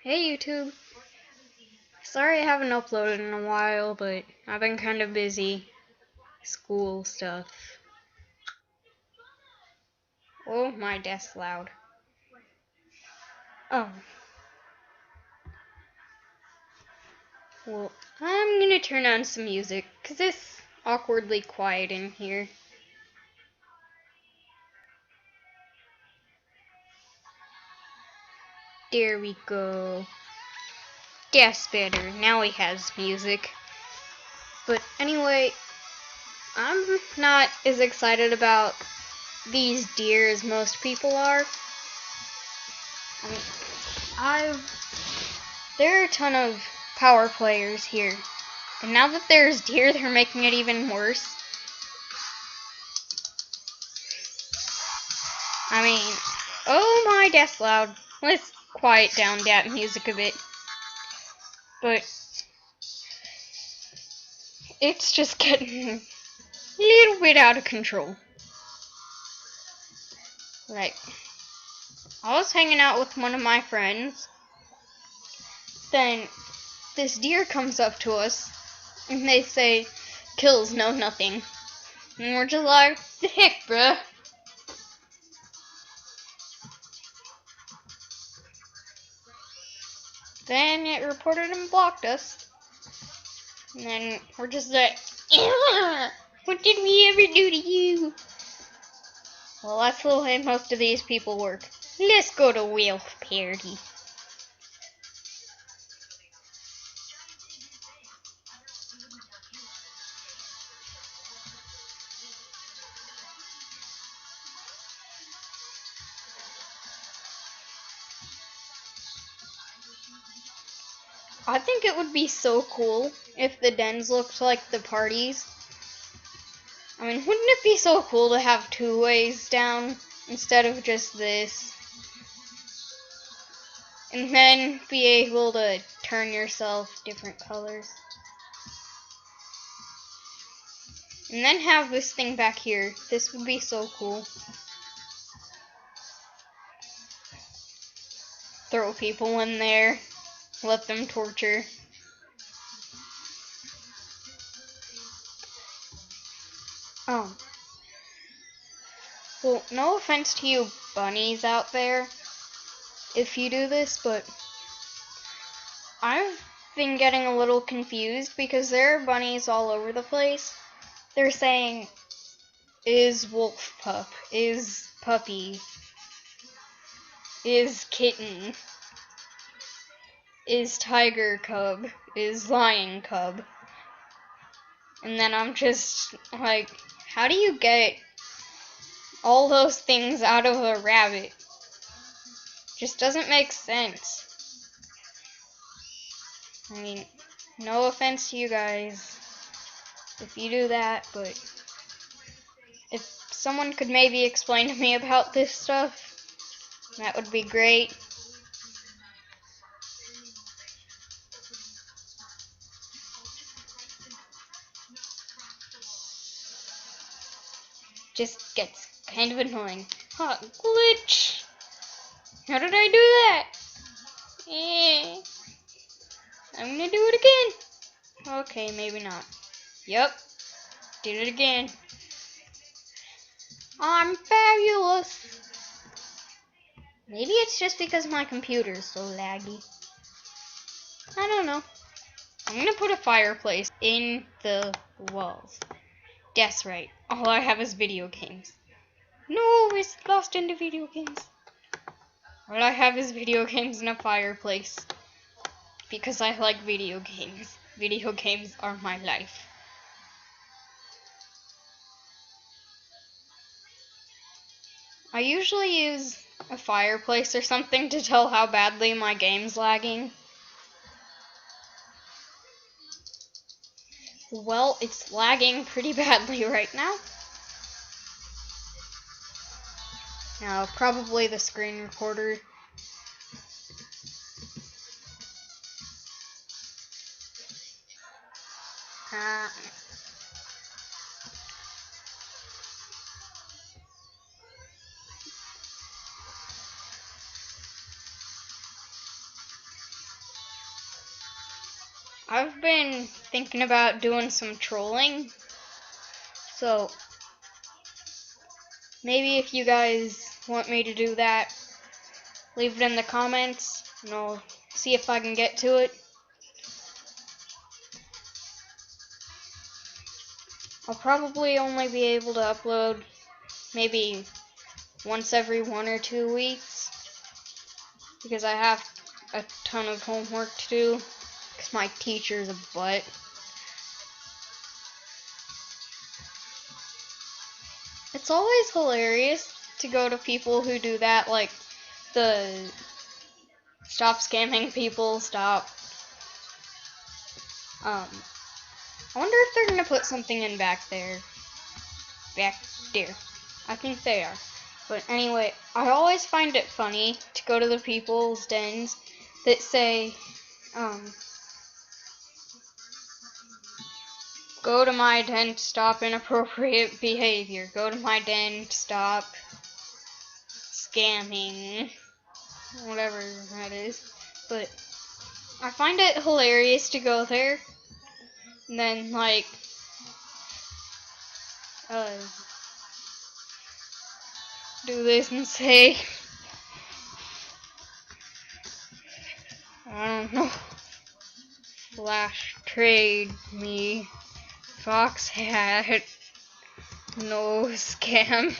Hey YouTube. Sorry I haven't uploaded in a while, but I've been kind of busy. School stuff. Oh, my desk loud. Oh. Well, I'm gonna turn on some music, 'cause it's awkwardly quiet in here. There we go. That's better. Now he has music. But anyway, I'm not as excited about these deer as most people are. There are a ton of power players here. And now that there's deer, they're making it even worse. I mean, oh my, that's loud. Let's quiet down that music a bit. But it's just getting a little bit out of control. Like, I was hanging out with one of my friends. Then this deer comes up to us. And they say, kills, no nothing. And we're just like, the heck, bruh. Then it reported and blocked us. And then we're just like, what did we ever do to you? Well, that's the way most of these people work. Let's go to Wolf Party. I think it would be so cool if the dens looked like the parties. I mean, wouldn't it be so cool to have two ways down instead of just this? And then be able to turn yourself different colors. And then have this thing back here. This would be so cool. Throw people in there. Let them torture. Oh. Well, no offense to you bunnies out there if you do this, but I've been getting a little confused because there are bunnies all over the place. They're saying, is wolf pup, is puppy, is kitten, is tiger cub, is lion cub. And then I'm just like, how do you get all those things out of a rabbit? Just doesn't make sense. I mean, no offense to you guys if you do that, but if someone could maybe explain to me about this stuff, that would be great. Just gets kind of annoying. Huh, glitch! How did I do that? I'm gonna do it again. Okay, maybe not. Yep, did it again. I'm fabulous. Maybe it's just because my computer is so laggy. I don't know. I'm gonna put a fireplace in the walls. That's right. All I have is video games. No, it's lost into video games. All I have is video games and a fireplace. Because I like video games. Video games are my life. I usually use a fireplace or something to tell how badly my game's lagging. Well, it's lagging pretty badly right now. Now, probably the screen recorder. Uh, I've been thinking about doing some trolling, so maybe if you guys want me to do that, leave it in the comments, and I'll see if I can get to it. I'll probably only be able to upload maybe once every 1 or 2 weeks, because I have a ton of homework to do, because my teacher's a butt. It's always hilarious to go to people who do that, like the stop scamming people, stop. I wonder if they're gonna put something in back there. Back there. I think they are. But anyway, I always find it funny to go to the people's dens that say, go to my den to stop inappropriate behavior. Go to my den to stop scamming. Whatever that is. But I find it hilarious to go there and then, like, do this and say, I don't know, Flash trade me Fox hat, no scam.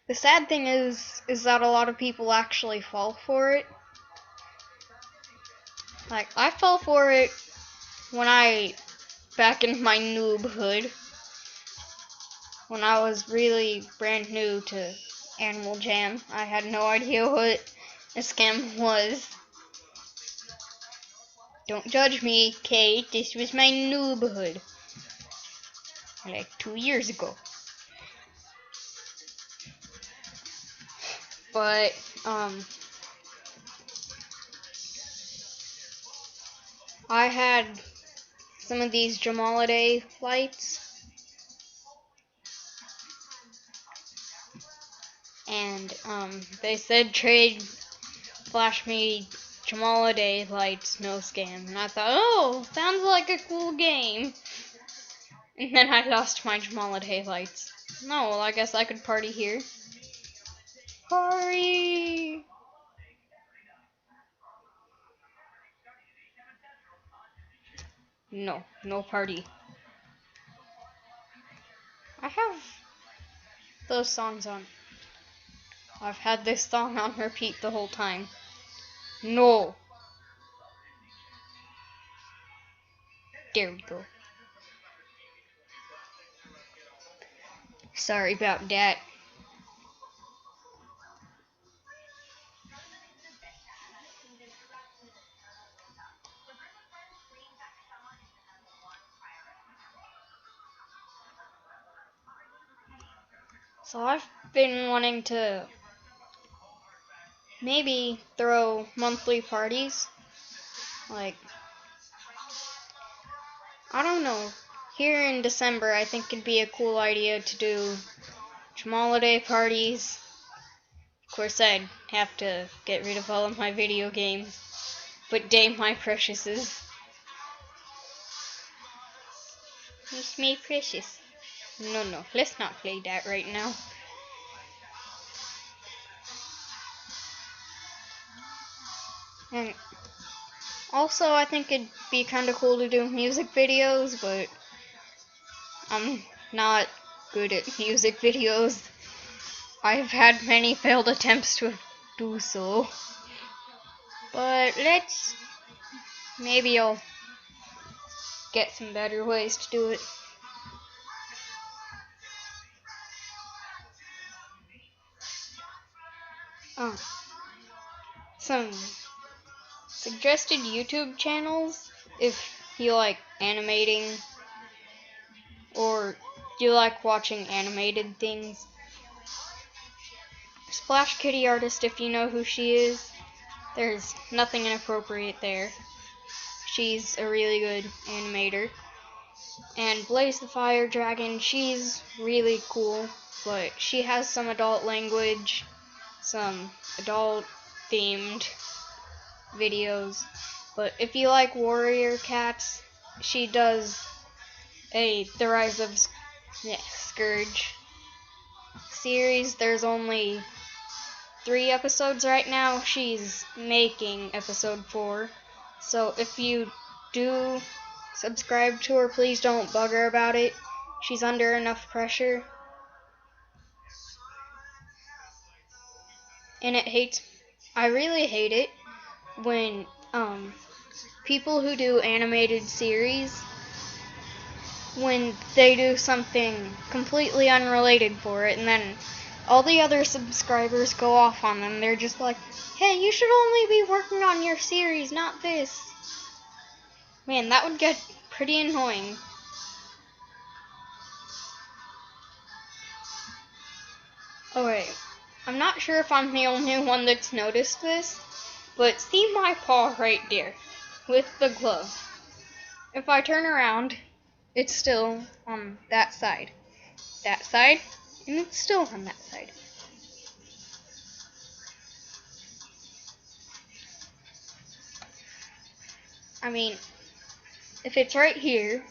The sad thing is that a lot of people actually fall for it. Like, I fell for it back in my noobhood, when I was really brand new to Animal Jam. I had no idea what a scam was. Don't judge me, Kate. This was my noobhood. Like 2 years ago. But, I had some of these Jamaladay lights. And, they said trade Flash me Jamaladay lights, no scam. And I thought, oh, sounds like a cool game. And then I lost my Jamaladay lights. No, well, I guess I could party here. Party! No, no party. I have those songs on. I've had this song on repeat the whole time. No. There we go. Sorry about that. So I've been wanting to maybe throw monthly parties. Like, I don't know. Here in December, I think it'd be a cool idea to do Jamaladay parties. Of course, I'd have to get rid of all of my video games. But dang my preciouses. It's me precious. No, let's not play that right now. And also, I think it'd be kind of cool to do music videos, but I'm not good at music videos. I've had many failed attempts to do so. But maybe I'll get some better ways to do it. Some suggested YouTube channels if you like animating or you like watching animated things. Splash Kitty Artist, if you know who she is. There's nothing inappropriate there. She's a really good animator. And Blaze the Fire Dragon, she's really cool, but she has some adult language, some adult themed videos, But if you like Warrior Cats, she does The Rise of Scourge series. There's only 3 episodes right now. She's making episode 4. So if you do subscribe to her, please don't bug her about it. She's under enough pressure. And I really hate it when people who do animated series, when they do something completely unrelated for it, and then all the other subscribers go off on them. They're just like, hey, you should only be working on your series, not this. Man, that would get pretty annoying. Alright, I'm not sure if I'm the only one that's noticed this, but see my paw right there, with the glove. If I turn around, it's still on that side. That side, and it's still on that side. I mean, if it's right here,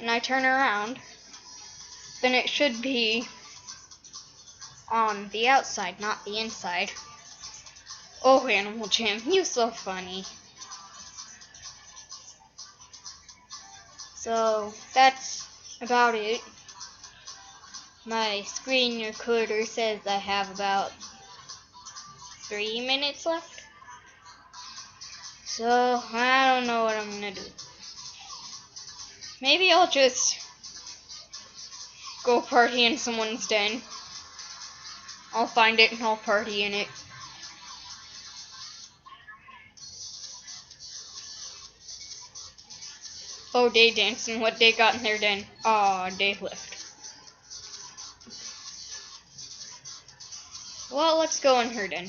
and I turn around, then it should be on the outside, not the inside. Oh, Animal Jam, you're so funny. So, that's about it. My screen recorder says I have about 3 minutes left. So, I don't know what I'm gonna do. Maybe I'll just go party in someone's den. I'll find it and I'll party in it. Oh, they dancing. What they got in their den? Aw, they left. Well, let's go in her den.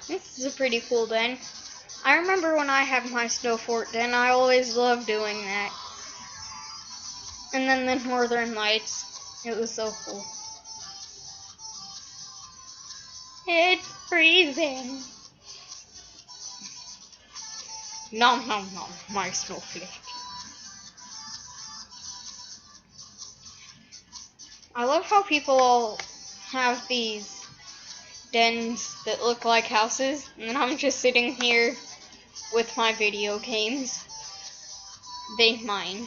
This is a pretty cool den. I remember when I had my snow fort den, I always loved doing that. And then the Northern Lights. It was so cool. It's freezing. Nom nom nom, my snowflake. I love how people all have these dens that look like houses, and then I'm just sitting here with my video games. They mine.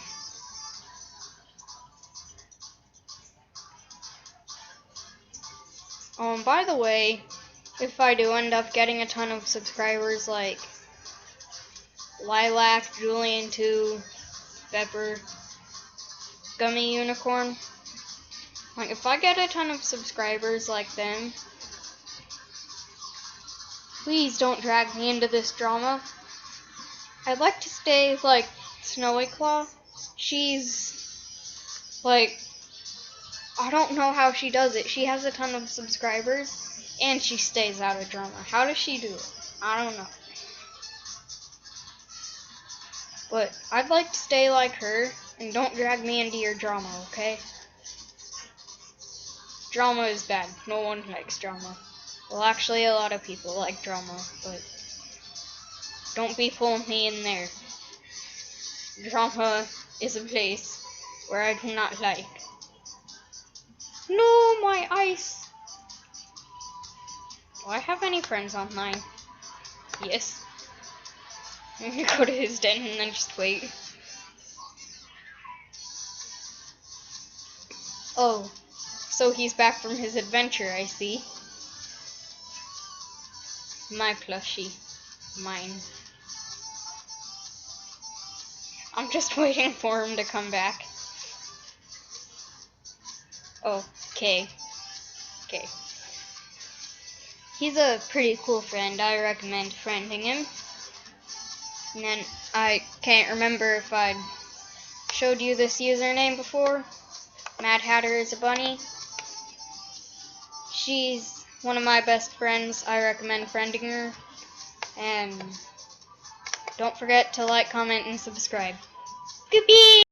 By the way, if I do end up getting a ton of subscribers like Lilac, Julian2, Pepper, Gummy Unicorn, like if I get a ton of subscribers like them, please don't drag me into this drama. I'd like to stay like Snowy Claw. She's like, I don't know how she does it. She has a ton of subscribers and she stays out of drama. How does she do it? I don't know. But I'd like to stay like her, and don't drag me into your drama, okay? Drama is bad. No one likes drama. Well, actually, a lot of people like drama, but don't be pulling me in there. Drama is a place where I do not like. No, my ice! Do I have any friends online? Yes. I'm gonna go to his den and then just wait. Oh, so he's back from his adventure, I see. My plushie. Mine. I'm just waiting for him to come back. Oh, okay. Okay. He's a pretty cool friend. I recommend friending him. And then I can't remember if I'd showed you this username before. Mad Hatter is a bunny. She's one of my best friends. I recommend friending her. And don't forget to like, comment, and subscribe. Goopy!